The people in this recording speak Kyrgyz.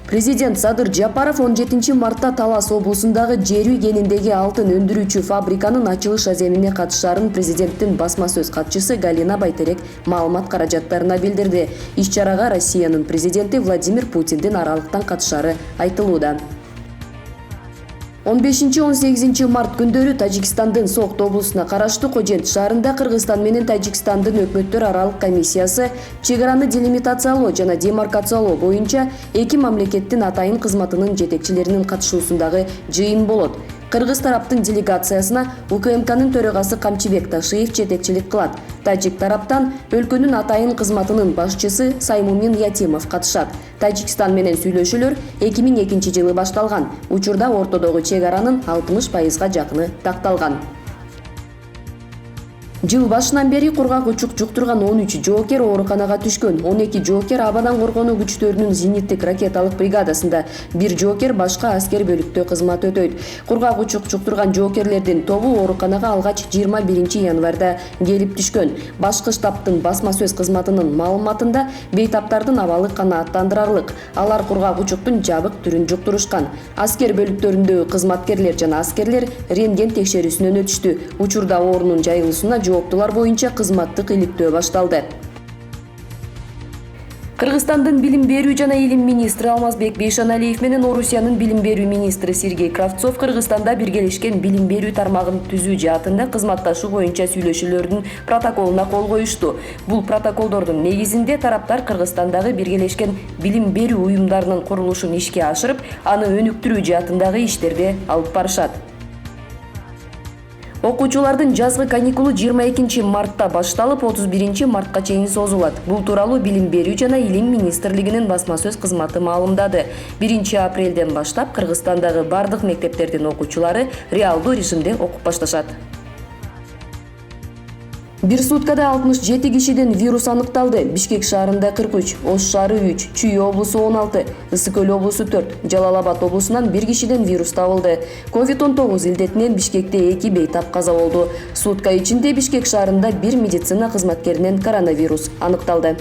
Президент Садыр Жапаров 17 мартта Талас облусундагы Жерүй кеніндегі алтын өндүрүүчү фабриканын ачылыш аземине катышаарын президенттин басма сөз катчысы Галина Байтерек маалымат каражаттарына билдирди. Иш-чарага Россиянын президенти Владимир Путиндин аралыктан катышары айтылууда. 15-18 март күндөрү Тажикстандын Согд облусуна караштуу Кожент шаарында Кыргызстан менен Тажикстандын өкмөттөр аралык комиссиясы чек араны делимитациялоо жана демаркациялоо боюнча эки мамлекеттин атайын кызматынын жетекчилеринин катышуусундагы жыйын болот. Кыргыз тараптын делегациясына УКМКнын төрагасы Камчыбек Ташиев жетекчилик кылат. Тажик тараптан өлкөнүн атайын кызматынын башчысы Саймумин Ятимов катышат. Тажикстан менен сүйлөшүүлөр 2002 жылы башталган. Учурда ортодогу чек аранын 60%га жакыны такталган. Жыл башынан бери кургак учук жуктурган 13 жоокер ооруканага түшкөн. 12 жоокер абадан коргонуу күчтөрүнүн зениттик ракеталык бригадасында, 1 жоокер башка аскер бөлүктө кызмат өтөйт. Кургак учук жуктурган жоокерлердин тобу ооруканага алгач 21 январда келип түшкөн. Башкы штабтын басма сөз кызматынын маалыматында бейтаптардын абалы канааттандырарлык. Алар кургак учуктун жабык түрүн жуктурушкан. Аскер бөлүктөрүндөгү кызматкерлер жана аскерлер рентген текшерүүсүнөн өтүштү. Учурда оорунун жайылуусуна жооптулар боюнча кызматтык иликтөө башталды. Кыргызстандын билим берүү жана илим министри Алмазбек Бейшаналиев менен Орусиянын билим берүү министри Сергей Кравцов Кыргызстанда биргелешкен билим берүү тармагын түзүү жаатында кызматташуу боюнча сүйлөшүүлөрдүн протоколуна кол коюшту. Бул протоколдордун негизинде тараптар Кыргызстандагы биргелешкен билим берүү уюмдарынын курулушун ишке ашырып, аны өнүктүрүү жаатындагы иштерди алып барышат. Окуучулардын жазгы каникулу 22 мартта башталып 31 мартка чейин созулат. Бул тууралуу билим берүү жана илим министрлигинин басма сөз кызматы маалымдады. 1 апрелден баштап Кыргызстандагы бардык мектептердин окуучулары реалдуу режимде окуп башташат. Бир суткада 67 кишиден вирус аныкталды. Бишкек шаарында 43, Ош шаары 3, Чүй облусу 16, Ысык Көл облусу 4, Жалал-Абад облусунан 1 кишиден вирус табылды. COVID-19 илдетинен Бишкекте 2 бейтап каза болду. Сутка ичинде Бишкек шаарында 1 медицина кызматкеринен коронавирус аныкталды.